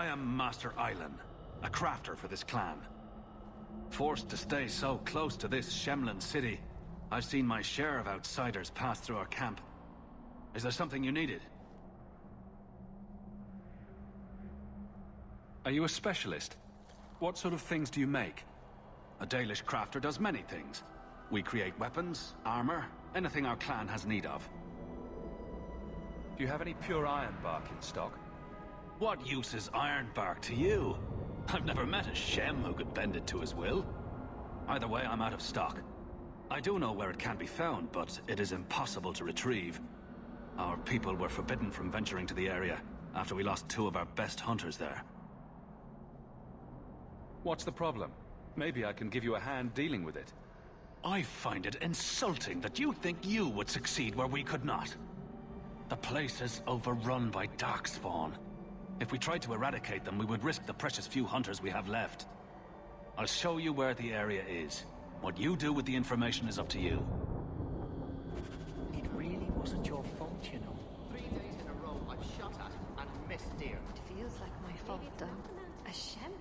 I am Master Islan, a crafter for this clan. Forced to stay so close to this Shemlin city, I've seen my share of outsiders pass through our camp. Is there something you needed? Are you a specialist? What sort of things do you make? A Dalish crafter does many things. We create weapons, armor, anything our clan has need of. Do you have any pure iron bark in stock? What use is iron bark to you? I've never met a Shem who could bend it to his will. Either way, I'm out of stock. I do know where it can be found, but it is impossible to retrieve. Our people were forbidden from venturing to the area after we lost 2 of our best hunters there. What's the problem? Maybe I can give you a hand dealing with it. I find it insulting that you think you would succeed where we could not. The place is overrun by Darkspawn. If we tried to eradicate them, we would risk the precious few hunters we have left. I'll show you where the area is. What you do with the information is up to you. It really wasn't your fault, you know. 3 days in a row I've shot at and missed deer. It feels like my fault, though. A Shemlin.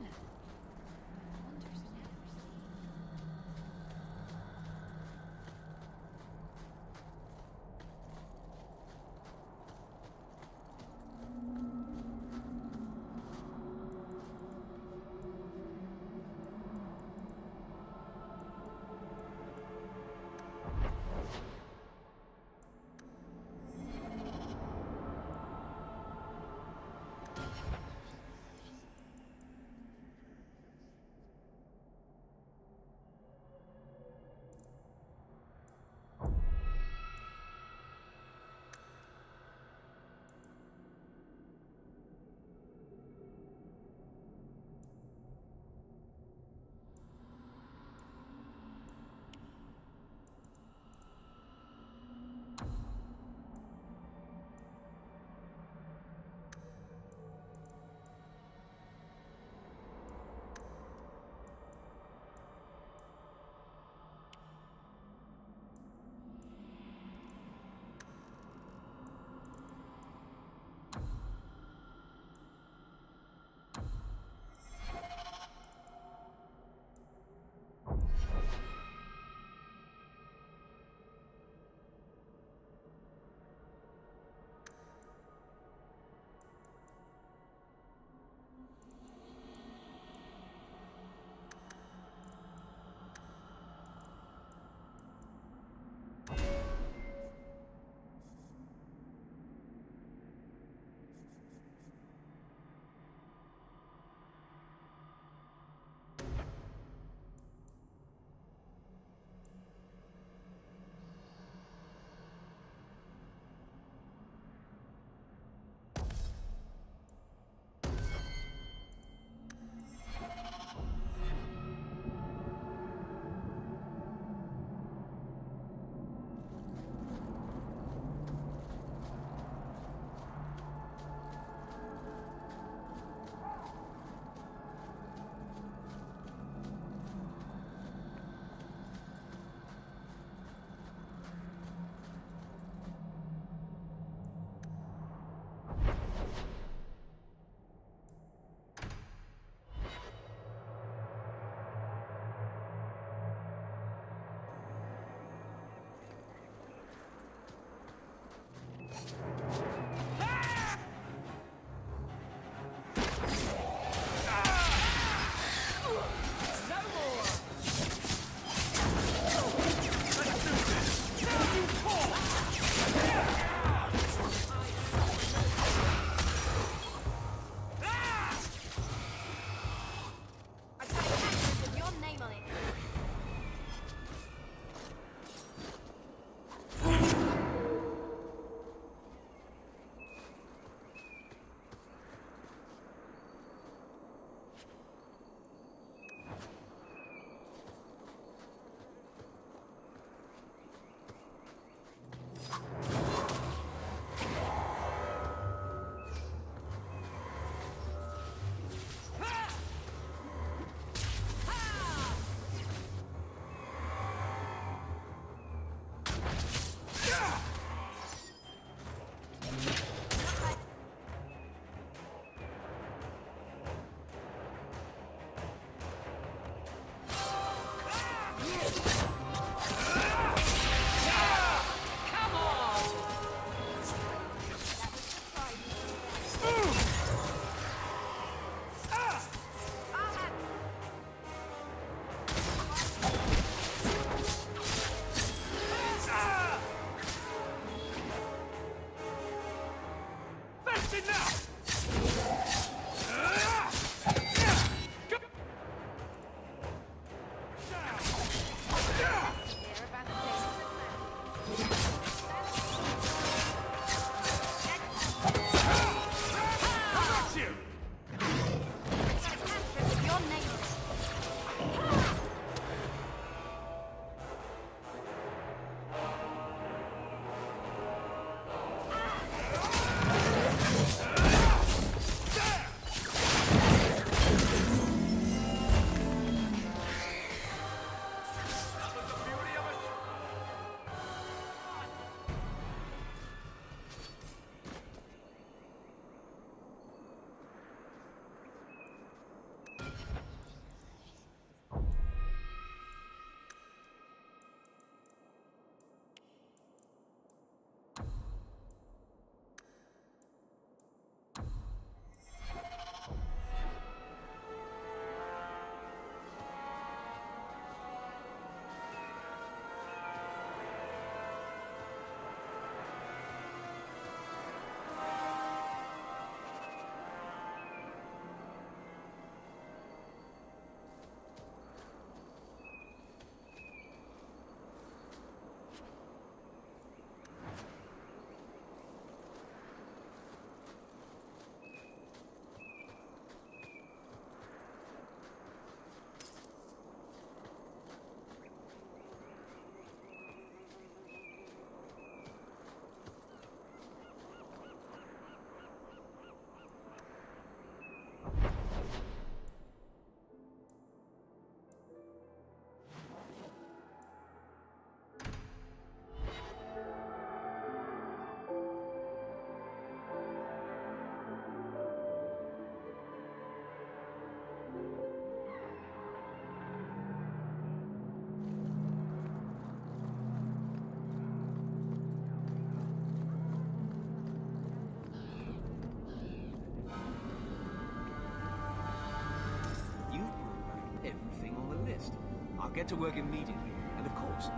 get to work immediately. And of course,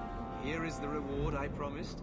here is the reward I promised.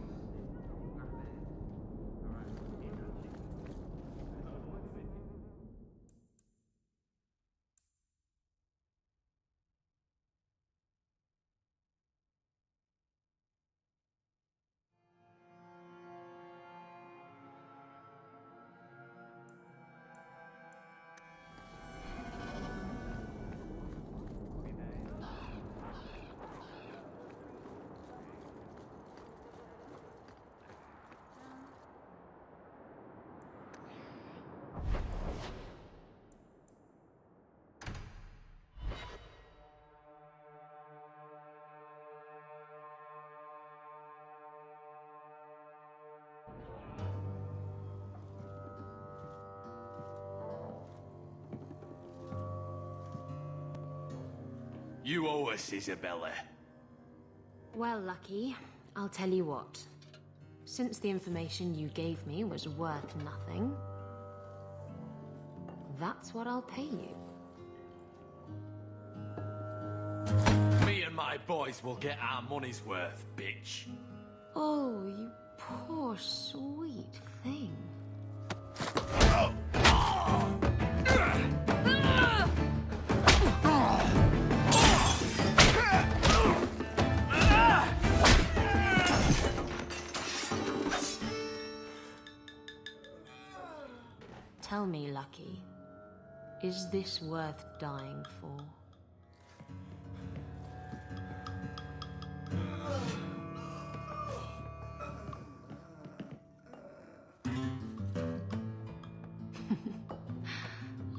You owe us, Isabella. Well, Lucky, I'll tell you what. Since the information you gave me was worth nothing, that's what I'll pay you. Me and my boys will get our money's worth, bitch. Oh, you poor sweet thing. Tell me, Lucky, is this worth dying for?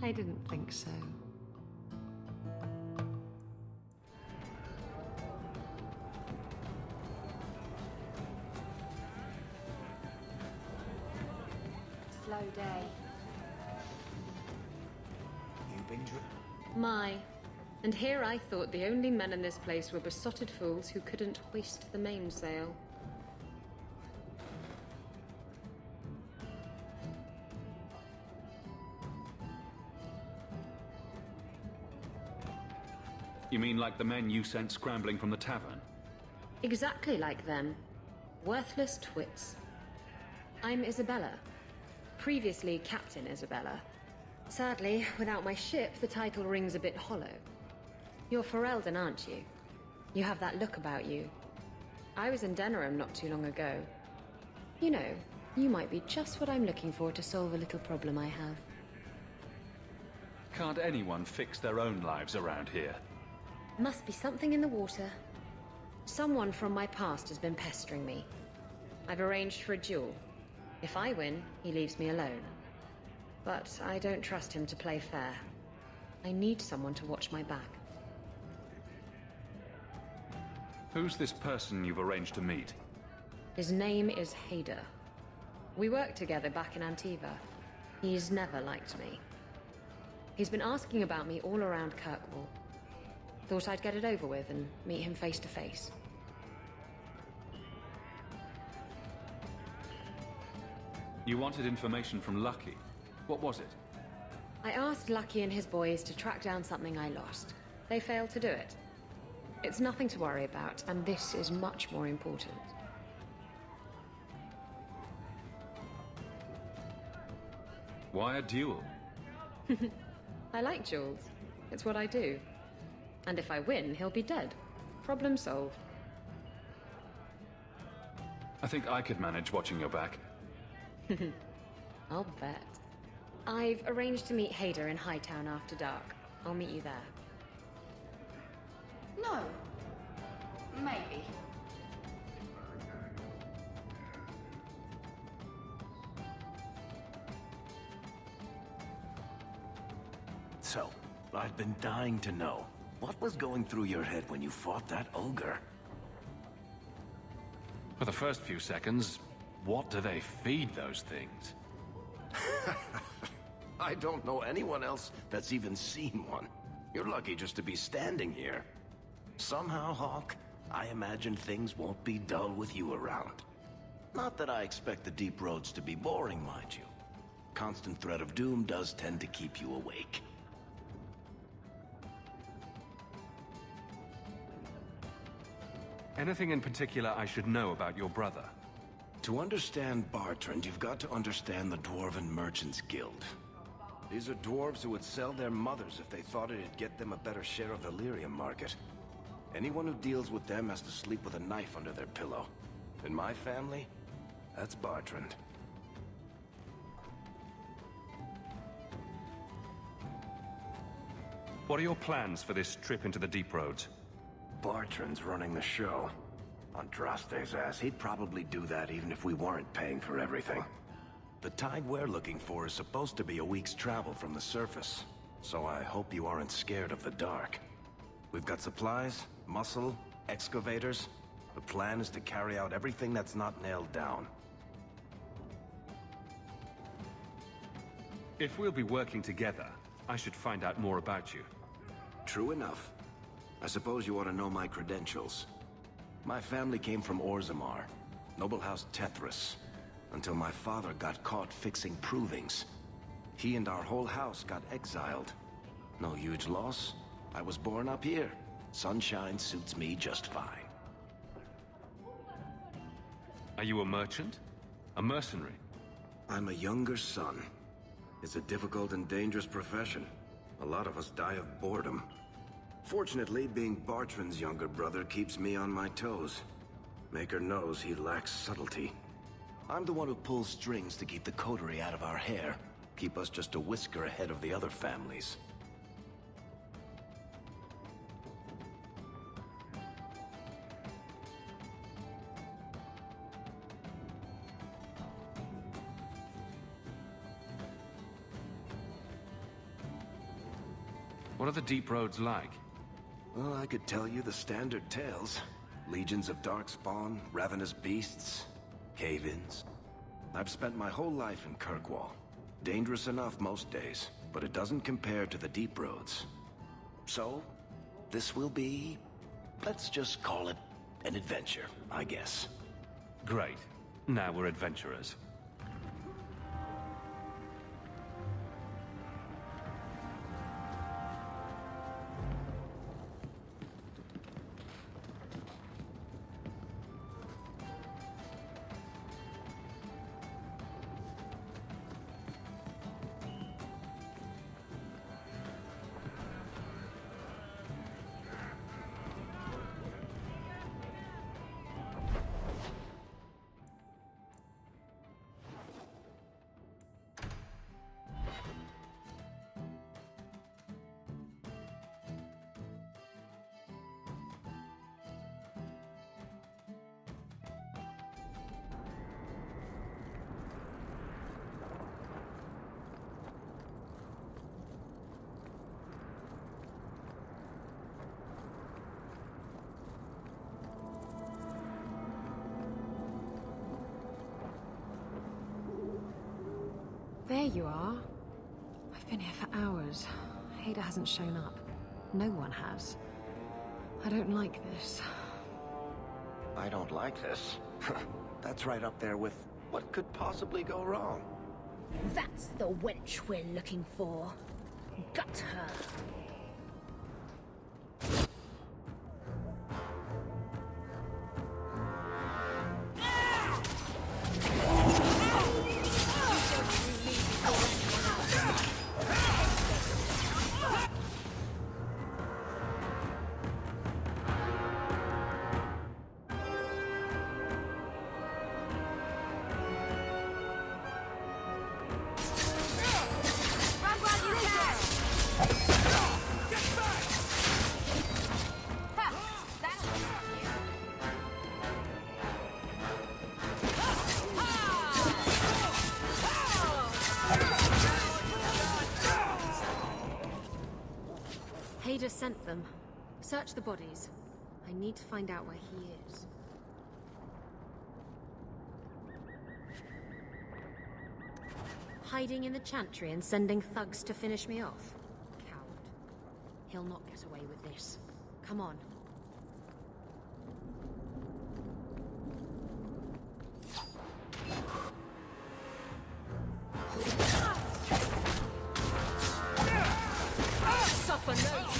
I didn't think so. Slow day. My. And here I thought the only men in this place were besotted fools who couldn't hoist the mainsail. You mean like the men you sent scrambling from the tavern? Exactly like them. Worthless twits. I'm Isabella. Previously Captain Isabella. Sadly, without my ship, the title rings a bit hollow. You're Ferelden, aren't you? You have that look about you. I was in Denerim not too long ago. You know, you might be just what I'm looking for to solve a little problem I have. Can't anyone fix their own lives around here? Must be something in the water. Someone from my past has been pestering me. I've arranged for a duel. If I win, he leaves me alone. But I don't trust him to play fair. I need someone to watch my back. Who's this person you've arranged to meet? His name is Hader. We worked together back in Antiva. He's never liked me. He's been asking about me all around Kirkwall. Thought I'd get it over with and meet him face to face. You wanted information from Lucky. What was it? I asked Lucky and his boys to track down something I lost. They failed to do it. It's nothing to worry about, and this is much more important. Why a duel? I like duels. It's what I do. And if I win, he'll be dead. Problem solved. I think I could manage watching your back. I'll bet. I've arranged to meet Hader in Hightown after dark. I'll meet you there. No. Maybe. So, I've been dying to know. What was going through your head when you fought that ogre? For the first few seconds, what do they feed those things? I don't know anyone else that's even seen one. You're lucky just to be standing here. Somehow, Hawk, I imagine things won't be dull with you around. Not that I expect the deep roads to be boring, mind you. Constant threat of doom does tend to keep you awake. Anything in particular I should know about your brother? To understand Bartrand, you've got to understand the Dwarven Merchants Guild. These are dwarves who would sell their mothers if they thought it'd get them a better share of the lyrium market. Anyone who deals with them has to sleep with a knife under their pillow. In my family, that's Bartrand. What are your plans for this trip into the Deep Roads? Bartrand's running the show. Andraste's ass, he'd probably do that even if we weren't paying for everything. The tide we're looking for is supposed to be a week's travel from the surface, so I hope you aren't scared of the dark. We've got supplies, muscle, excavators. The plan is to carry out everything that's not nailed down. If we'll be working together, I should find out more about you. True enough. I suppose you ought to know my credentials. My family came from Orzammar, noble house Tethras, until my father got caught fixing provings. He and our whole house got exiled. No huge loss. I was born up here. Sunshine suits me just fine. Are you a merchant? A mercenary? I'm a younger son. It's a difficult and dangerous profession. A lot of us die of boredom. Fortunately, being Bartrand's younger brother keeps me on my toes. Maker knows he lacks subtlety. I'm the one who pulls strings to keep the coterie out of our hair. Keep us just a whisker ahead of the other families. What are the Deep Roads like? Well, I could tell you the standard tales. Legions of darkspawn, ravenous beasts, cave-ins. I've spent my whole life in Kirkwall. Dangerous enough most days, but it doesn't compare to the Deep Roads. So, this will be... let's just call it an adventure, I guess. Great. Now we're adventurers. There you are. I've been here for hours. Ada hasn't shown up. No one has. I don't like this. I don't like this. That's right up there with what could possibly go wrong. That's the wench we're looking for. Gut her. Ada sent them. Search the bodies. I need to find out where he is. Hiding in the Chantry and sending thugs to finish me off? Coward. He'll not get away with this. Come on. Suffer no.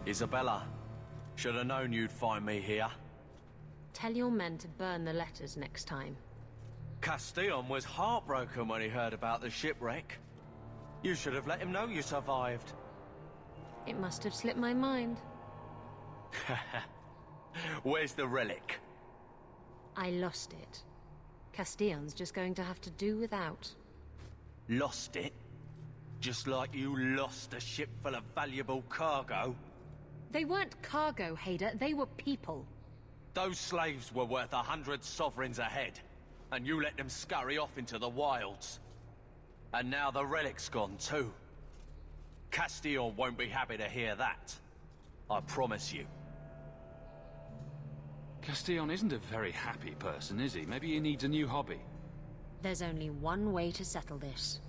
Isabella, should have known you'd find me here. Tell your men to burn the letters next time. Castillon was heartbroken when he heard about the shipwreck. You should have let him know you survived. It must have slipped my mind. Where's the relic? I lost it. Castillon's just going to have to do without. Lost it? Just like you lost a ship full of valuable cargo? They weren't cargo, Hader. They were people. Those slaves were worth 100 sovereigns a head, and you let them scurry off into the wilds. And now the relic's gone too. Castillon won't be happy to hear that. I promise you. Castillon isn't a very happy person, is he? Maybe he needs a new hobby. There's only one way to settle this.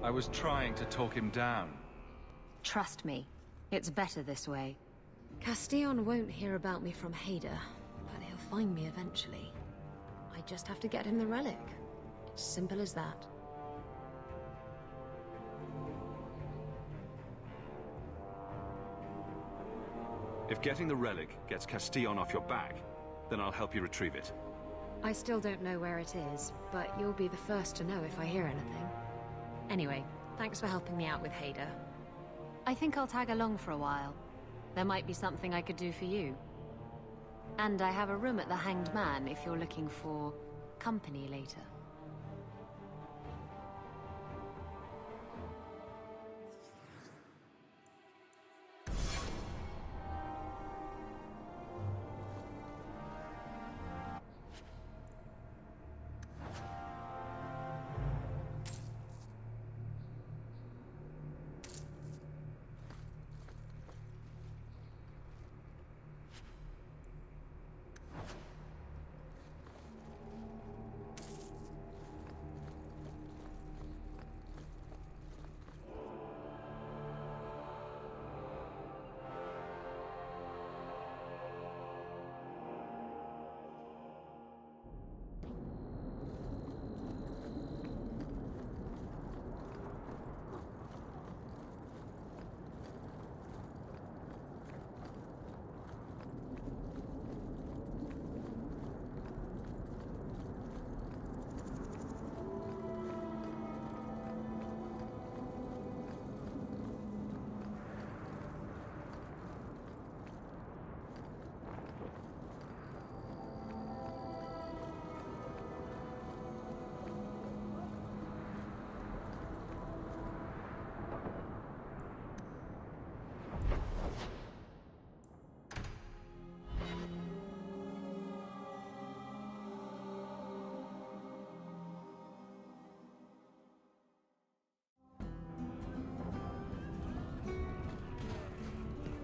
I was trying to talk him down. Trust me, it's better this way. Castillon won't hear about me from Hader, but he'll find me eventually. I just have to get him the relic. It's simple as that. If getting the relic gets Castillon off your back, then I'll help you retrieve it. I still don't know where it is, but you'll be the first to know if I hear anything. Anyway, thanks for helping me out with Hader. I think I'll tag along for a while. There might be something I could do for you. And I have a room at the Hanged Man if you're looking for company later.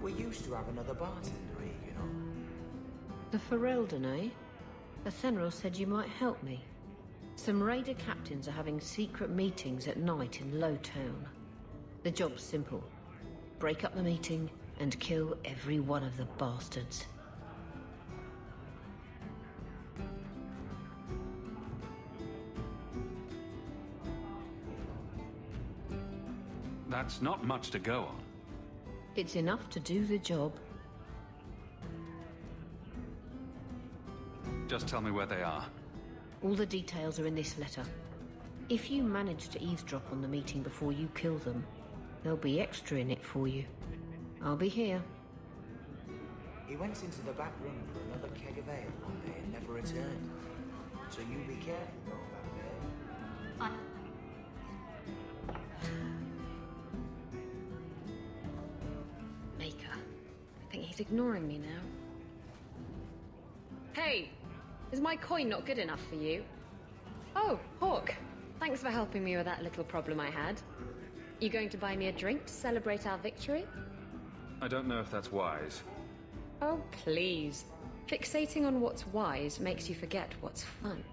We used to have another bartender here, you know. The Ferelden, eh? Athenril said you might help me. Some raider captains are having secret meetings at night in Lowtown. The job's simple. Break up the meeting and kill every one of the bastards. That's not much to go on. It's enough to do the job. Just tell me where they are. All the details are in this letter. If you manage to eavesdrop on the meeting before you kill them, there'll be extra in it for you. I'll be here. He went into the back room for another keg of ale one day and never returned. So you be careful going back there. Maker. I think he's ignoring me now. Hey! Is my coin not good enough for you? Oh, Hawk. Thanks for helping me with that little problem I had. You going to buy me a drink to celebrate our victory? I don't know if that's wise. Oh, please. Fixating on what's wise makes you forget what's fun.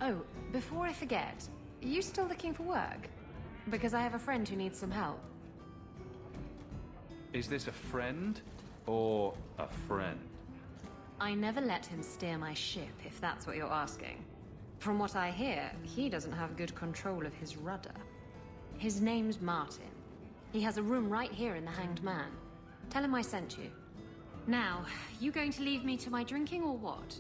Oh, before I forget, are you still looking for work? Because I have a friend who needs some help. Is this a friend or a friend? I never let him steer my ship, if that's what you're asking. From what I hear, he doesn't have good control of his rudder. His name's Martin. He has a room right here in the Hanged Man. Tell him I sent you. Now, you going to leave me to my drinking or what?